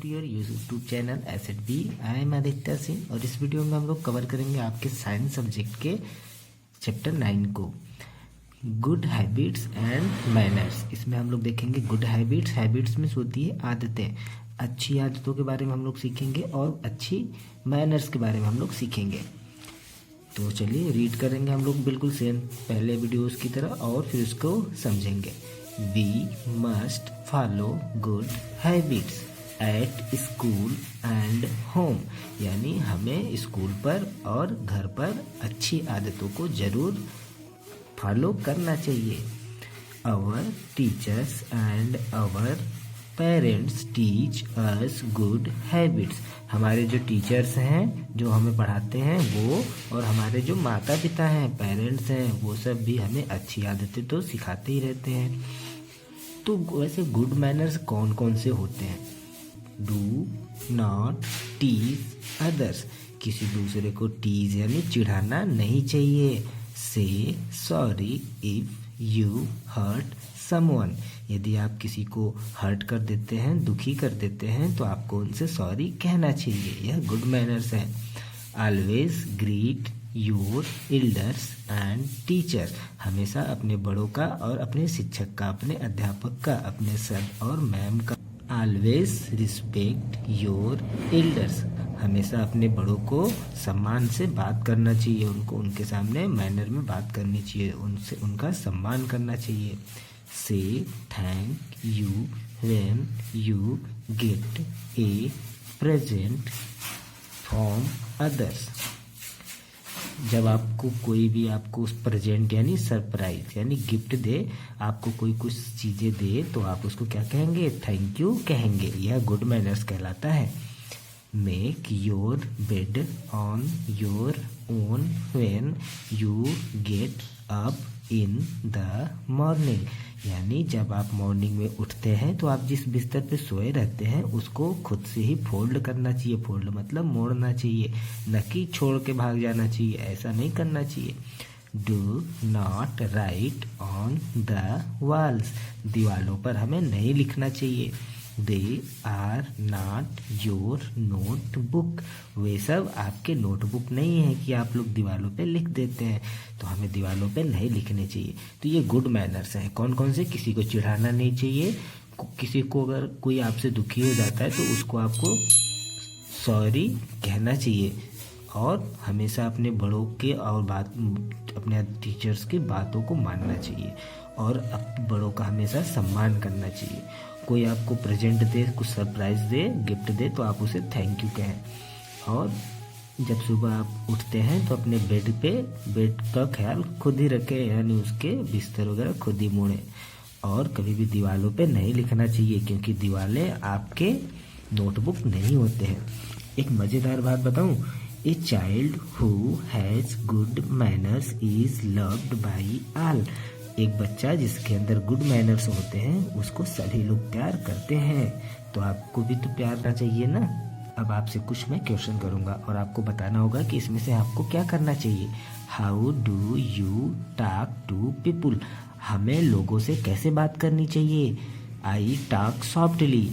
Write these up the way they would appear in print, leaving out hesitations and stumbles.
To your YouTube channel asset B. I am Aditya Singh और इस video में हम लोग कवर करेंगे आपके साइंस सब्जेक्ट के चैप्टर 9 को, गुड हैबिट्स एंड मैनर्स। इसमें हम लोग देखेंगे गुड हैबिट्स। हैबिट्स में होती है आदतें, अच्छी आदतों के बारे में हम लोग सीखेंगे और अच्छी मैनर्स के बारे में हम लोग सीखेंगे। तो चलिए रीड करेंगे हम लोग बिल्कुल सेम पहले वीडियोस की तरह और फिर उसको समझेंगे। We must follow good habits at school and home, यानी हमें स्कूल पर और घर पर अच्छी आदतों को जरूर फॉलो करना चाहिए। Our teachers and our parents teach us good habits. हमारे जो टीचर्स हैं जो हमें पढ़ाते हैं वो, और हमारे जो माता पिता हैं पेरेंट्स हैं, वो सब भी हमें अच्छी आदतें तो सिखाते ही रहते हैं। तो वैसे गुड मैनर्स कौन कौन से होते हैं? डू नॉट टीज अदर्स, किसी दूसरे को टीज यानी चिढ़ाना नहीं चाहिए। Say sorry if you hurt someone, यदि आप किसी को हर्ट कर देते हैं, दुखी कर देते हैं, तो आपको उनसे सॉरी कहना चाहिए। यह गुड मैनर्स है। Always greet your elders and teachers, हमेशा अपने बड़ों का और अपने शिक्षक का, अपने अध्यापक का, अपने सर और मैम का। ऑलवेज रिस्पेक्ट योर एल्डर्स, हमेशा अपने बड़ों को सम्मान से बात करना चाहिए, उनको उनके सामने मैनर में बात करनी चाहिए, उनसे उनका सम्मान करना चाहिए। से thank you when you get a present from others, जब आपको कोई भी आपको प्रेजेंट यानी सरप्राइज यानी गिफ्ट दे, आपको कोई कुछ चीज़ें दे, तो आप उसको क्या कहेंगे? थैंक यू कहेंगे। यह गुड मैनर्स कहलाता है। Make your bed on your own when you get up in the morning, यानी जब आप मॉर्निंग में उठते हैं तो आप जिस बिस्तर पे सोए रहते हैं उसको खुद से ही फोल्ड करना चाहिए। फोल्ड मतलब मोड़ना चाहिए, न कि छोड़ के भाग जाना चाहिए, ऐसा नहीं करना चाहिए। Do not write on the walls, दीवालों पर हमें नहीं लिखना चाहिए। They are not your notebook, वे सब आपके नोटबुक नहीं है कि आप लोग दीवालों पे लिख देते हैं, तो हमें दीवालों पे नहीं लिखने चाहिए। तो ये गुड मैनर्स हैं। कौन कौन से? किसी को चिढ़ाना नहीं चाहिए, किसी को अगर कोई आपसे दुखी हो जाता है तो उसको आपको सॉरी कहना चाहिए, और हमेशा अपने बड़ों के और अपने टीचर्स की बातों को मानना चाहिए, और बड़ों का हमेशा सम्मान करना चाहिए। कोई आपको प्रेजेंट दे, कुछ सरप्राइज दे, गिफ्ट दे, तो आप उसे थैंक यू कहें। और जब सुबह आप उठते हैं तो अपने बेड का ख्याल खुद ही रखें, यानी उसके बिस्तर वगैरह खुद ही मोड़ें। और कभी भी दीवालों पे नहीं लिखना चाहिए, क्योंकि दीवारें आपके नोटबुक नहीं होते हैं। एक मज़ेदार बात बताऊं, a child who has good manners is loved by all, एक बच्चा जिसके अंदर गुड मैनर्स होते हैं उसको सभी लोग प्यार करते हैं। तो आपको भी तो प्यार करना चाहिए ना। अब आपसे कुछ मैं क्वेश्चन करूंगा और आपको बताना होगा कि इसमें से आपको क्या करना चाहिए। How do you talk to people, हमें लोगों से कैसे बात करनी चाहिए। आई टॉक सॉफ्टली,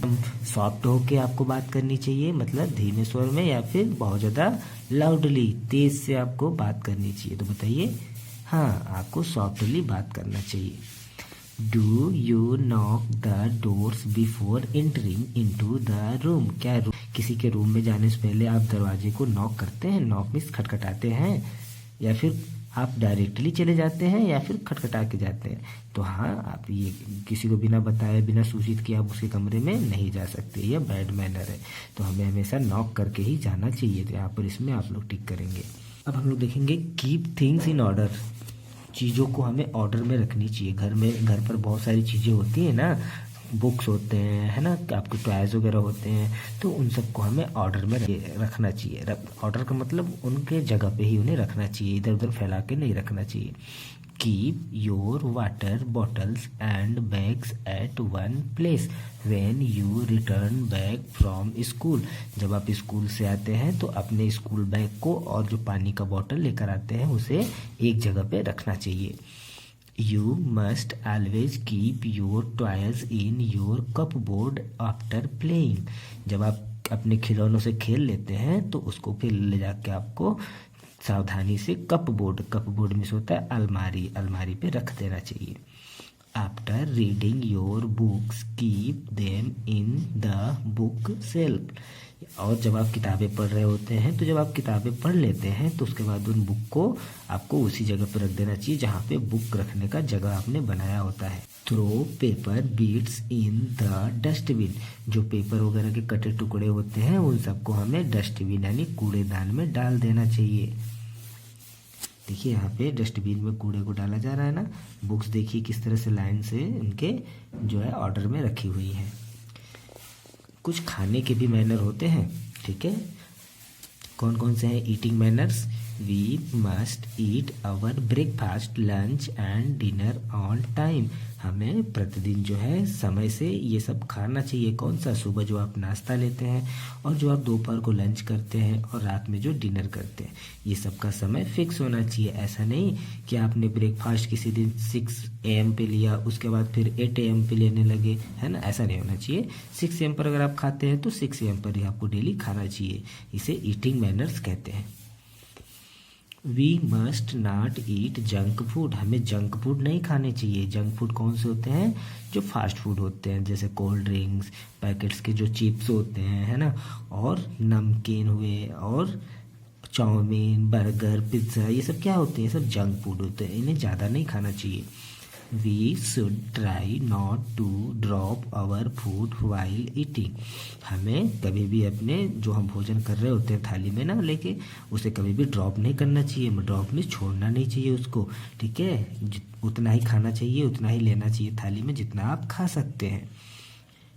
सॉफ्ट होके आपको बात करनी चाहिए, मतलब धीमे स्वर में, या फिर बहुत ज़्यादा लाउडली तेज से आपको बात करनी चाहिए। तो बताइए। हाँ, आपको सॉफ्टली बात करना चाहिए। Do you knock the doors before entering into the room, क्या किसी के रूम में जाने से पहले आप दरवाजे को नॉक करते हैं? नॉक मीन्स खटखटाते हैं, या फिर आप डायरेक्टली चले जाते हैं, या फिर खटखटा के जाते हैं? तो हाँ, आप ये किसी को बिना बताए, बिना सूचित किए आप उसके कमरे में नहीं जा सकते, यह बैड मैनर है। तो हमें हमेशा नॉक करके ही जाना चाहिए। तो यहाँ पर इसमें आप लोग टिक करेंगे। अब हम लोग देखेंगे कीप थिंग्स इन ऑर्डर, चीज़ों को हमें ऑर्डर में रखनी चाहिए। घर पर बहुत सारी चीज़ें होती हैं ना, बुक्स होते हैं, है ना, आपके टॉयज वगैरह होते हैं, तो उन सबको हमें ऑर्डर में रखना चाहिए। ऑर्डर का मतलब उनके जगह पे ही उन्हें रखना चाहिए, इधर उधर फैला के नहीं रखना चाहिए। Keep your water bottles and bags at one place when you return back from school, जब आप स्कूल से आते हैं तो अपने स्कूल बैग को और जो पानी का बॉटल लेकर आते हैं उसे एक जगह पे रखना चाहिए। You must always keep your toys in your cupboard after playing. जब आप अपने खिलौनों से खेल लेते हैं तो उसको फिर ले जाके आपको सावधानी से कपबोर्ड में से होता है अलमारी पे रख देना चाहिए। After reading your books keep them in the book shelf. और जब आप किताबें पढ़ रहे होते हैं तो जब आप किताबें पढ़ लेते हैं तो उसके बाद उन बुक को आपको उसी जगह पर रख देना चाहिए जहाँ पे बुक रखने का जगह आपने बनाया होता है। Throw paper bits in the dustbin. जो पेपर वगैरह के कटे टुकड़े होते हैं उन सबको हमें डस्टबिन यानी कूड़ेदान में डाल देना चाहिए। देखिए यहाँ पे डस्टबिन में कूड़े को डाला जा रहा है ना। बुक्स देखिए किस तरह से लाइन से उनके जो है ऑर्डर में रखी हुई है। कुछ खाने के भी मैनर होते हैं, ठीक है। कौन कौन से हैं eating manners? We must eat our breakfast lunch and dinner on time. हमें प्रतिदिन जो है समय से ये सब खाना चाहिए। कौन सा? सुबह जो आप नाश्ता लेते हैं और जो आप दोपहर को लंच करते हैं और रात में जो डिनर करते हैं, ये सब का समय फिक्स होना चाहिए। ऐसा नहीं कि आपने ब्रेकफास्ट किसी दिन 6 AM पे लिया, उसके बाद फिर 8 AM पे लेने लगे, है ना। ऐसा नहीं होना चाहिए। 6 AM पर अगर आप खाते हैं तो 6 AM पर ही आपको डेली खाना चाहिए। इसे ईटिंग मैनर्स कहते हैं। We must not eat junk food. हमें जंक फूड नहीं खाने चाहिए। जंक फूड कौन से होते हैं? जो फास्ट फूड होते हैं, जैसे कोल्ड ड्रिंक्स, पैकेट्स के जो चिप्स होते हैं, है ना, और नमकीन हुए, और चाउमीन, बर्गर, पिज्ज़ा, ये सब क्या होते हैं? ये सब जंक फूड होते हैं। इन्हें ज़्यादा नहीं खाना चाहिए। We should try not to drop our food while eating. हमें कभी भी अपने जो हम भोजन कर रहे होते हैं थाली में ना लेके, उसे कभी भी ड्रॉप नहीं करना चाहिए। ड्रॉप में छोड़ना नहीं चाहिए उसको, ठीक है। उतना ही खाना चाहिए, उतना ही लेना चाहिए थाली में जितना आप खा सकते हैं।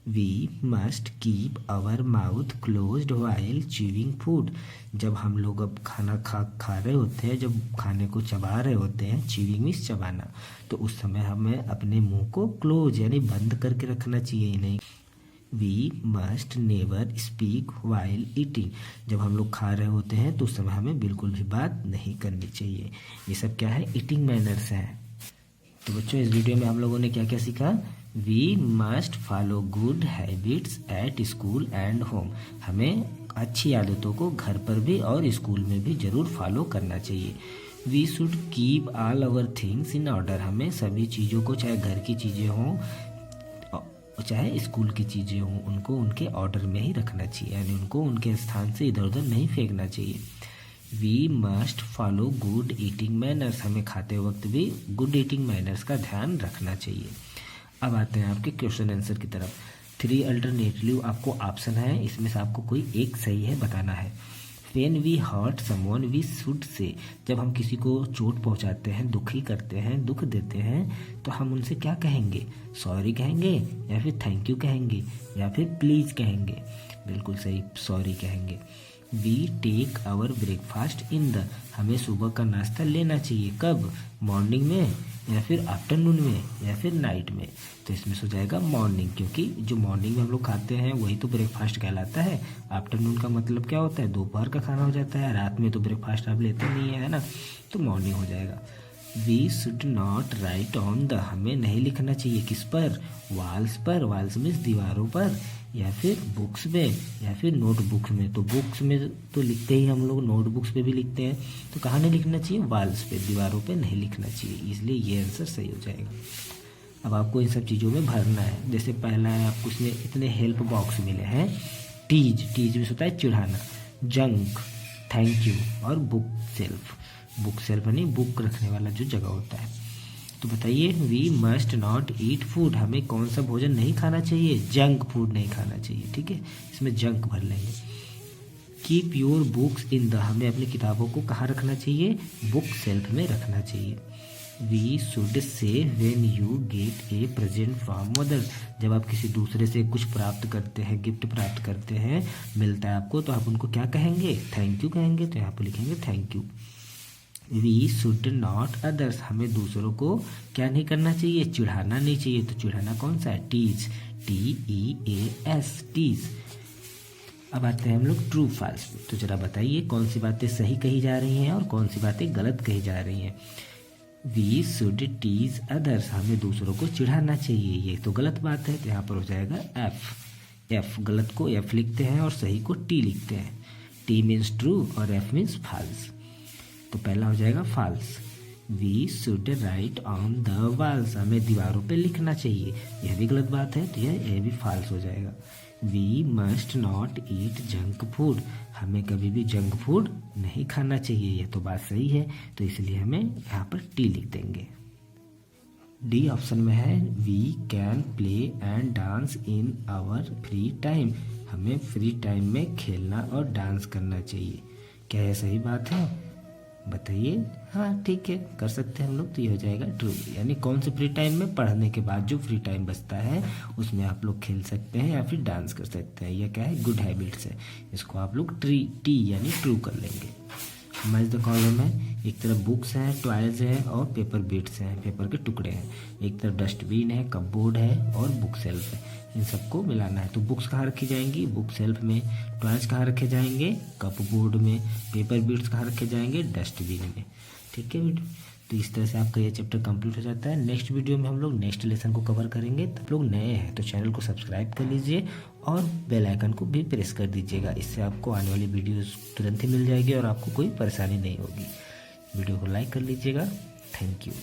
We must keep our mouth closed while chewing food. जब हम लोग अब खाना खा रहे होते हैं, जब खाने को चबा रहे होते हैं, च्यूइंग मीन्स चबाना, तो उस समय हमें अपने मुंह को क्लोज यानी बंद करके रखना चाहिए। नहीं। We must never speak while eating. जब हम लोग खा रहे होते हैं तो उस समय हमें बिल्कुल भी बात नहीं करनी चाहिए। ये सब क्या है? ईटिंग मैनर्स हैं। तो बच्चों, इस वीडियो में हम लोगों ने क्या क्या सीखा? We must follow good habits at school and home. हमें अच्छी आदतों को घर पर भी और स्कूल में भी जरूर फॉलो करना चाहिए। We should keep all our things in order. हमें सभी चीज़ों को, चाहे घर की चीज़ें हों चाहे स्कूल की चीज़ें हों, उनको उनके ऑर्डर में ही रखना चाहिए, यानी उनको उनके स्थान से इधर उधर नहीं फेंकना चाहिए। We must follow good eating manners. हमें खाते वक्त भी गुड ईटिंग मैनर्स का ध्यान रखना चाहिए। अब आते हैं आपके क्वेश्चन आंसर की तरफ। 3 अल्टरनेटिव आपको ऑप्शन है, इसमें से आपको कोई एक सही है बताना है। When we hurt someone we should say। जब हम किसी को चोट पहुंचाते हैं, दुखी करते हैं, दुख देते हैं, तो हम उनसे क्या कहेंगे? सॉरी कहेंगे, या फिर थैंक यू कहेंगे, या फिर प्लीज़ कहेंगे? बिल्कुल सही, सॉरी कहेंगे। We take our breakfast in the. हमें सुबह का नाश्ता लेना चाहिए। कब? मॉर्निंग में, या फिर आफ्टरनून में, या फिर नाइट में? तो इसमें से हो जाएगा मॉर्निंग, क्योंकि जो मॉर्निंग में हम लोग खाते हैं वही तो ब्रेकफास्ट कहलाता है। आफ्टरनून का मतलब क्या होता है? दोपहर का खाना हो जाता है। रात में तो ब्रेकफास्ट आप लेते नहीं है ना, तो मॉर्निंग हो जाएगा। We should not write on the. हमें नहीं लिखना चाहिए किस पर? वॉल्स पर। वॉल्स मीन्स दीवारों पर, या फिर बुक्स में, या फिर नोटबुक्स में। तो बुक्स में तो लिखते ही हम लोग, नोटबुक्स पे भी लिखते हैं, तो कहाँ नहीं लिखना चाहिए? वॉल्स पे, दीवारों पे नहीं लिखना चाहिए। इसलिए ये आंसर सही हो जाएगा। अब आपको इन सब चीज़ों में भरना है। जैसे पहला है आपको इसमें इतने हेल्प बॉक्स मिले हैं। टीज में होता है चिढ़ाना, जंक, थैंक यू, और बुक सेल्फ। बुक सेल्फ यानी बुक रखने वाला जो जगह होता है। तो बताइए, we must not eat food. हमें कौन सा भोजन नहीं खाना चाहिए? जंक फूड नहीं खाना चाहिए, ठीक है। इसमें जंक भर लेंगे। Keep your books in the. हमें अपनी किताबों को कहाँ रखना चाहिए? बुक सेल्फ में रखना चाहिए। We should say when you get a present from mother. जब आप किसी दूसरे से कुछ प्राप्त करते हैं, गिफ्ट प्राप्त करते हैं, मिलता है आपको, तो आप उनको क्या कहेंगे? थैंक यू कहेंगे। तो यहाँ पर लिखेंगे thank you. We should not others. हमें दूसरों को क्या नहीं करना चाहिए? चिढ़ाना नहीं चाहिए। तो चिढ़ाना कौन सा है? Tease, TEAS, tease. अब आते हैं हम लोग ट्रू फॉल्स पे। तो जरा बताइए कौन सी बातें सही कही जा रही हैं और कौन सी बातें गलत कही जा रही हैं। वी शुड टीज अदर्स, हमें दूसरों को चिढ़ाना चाहिए, ये तो गलत बात है, तो यहाँ पर हो जाएगा एफ गलत को एफ लिखते हैं और सही को टी लिखते हैं। टी मीन्स ट्रू और एफ मीन्स फॉल्स, तो पहला हो जाएगा false. We should write on the walls, हमें दीवारों पे लिखना चाहिए, यह भी गलत बात है, तो यह भी फॉल्स हो जाएगा। We must not eat junk food, हमें कभी भी जंक फूड नहीं खाना चाहिए, यह तो बात सही है, तो इसलिए हमें यहाँ पर टी लिख देंगे। डी ऑप्शन में है we can play and dance in our free time, हमें फ्री टाइम में खेलना और डांस करना चाहिए, क्या यह सही बात है, बताइए। हाँ ठीक है, कर सकते हैं हम लोग, तो ये हो जाएगा ट्रू। यानी कौन से फ्री टाइम में, पढ़ने के बाद जो फ्री टाइम बचता है उसमें आप लोग खेल सकते हैं या फिर डांस कर सकते हैं, यह क्या है, गुड हैबिट्स है, इसको आप लोग टी यानी ट्रू कर लेंगे। मैच द कॉलम है, एक तरफ बुक्स हैं, टॉयज हैं और पेपर बिट्स हैं, पेपर के टुकड़े हैं, एक तरफ डस्टबिन है, कपबोर्ड है और बुक सेल्फ है, इन सबको मिलाना है। तो बुक्स कहाँ रखी जाएंगी, बुक सेल्फ में, टॉयज कहाँ रखे जाएंगे, कपबोर्ड में, पेपर बिट्स कहाँ रखे जाएंगे, डस्टबिन में। ठीक है वीडियो, तो इस तरह से आपका ये चैप्टर कंप्लीट हो जाता है। नेक्स्ट वीडियो में हम लोग नेक्स्ट लेसन को कवर करेंगे। तो आप लोग नए हैं तो चैनल को सब्सक्राइब कर लीजिए और बेल आइकन को भी प्रेस कर दीजिएगा, इससे आपको आने वाली वीडियोस तुरंत ही मिल जाएगी और आपको कोई परेशानी नहीं होगी। वीडियो को लाइक कर लीजिएगा। Thank you.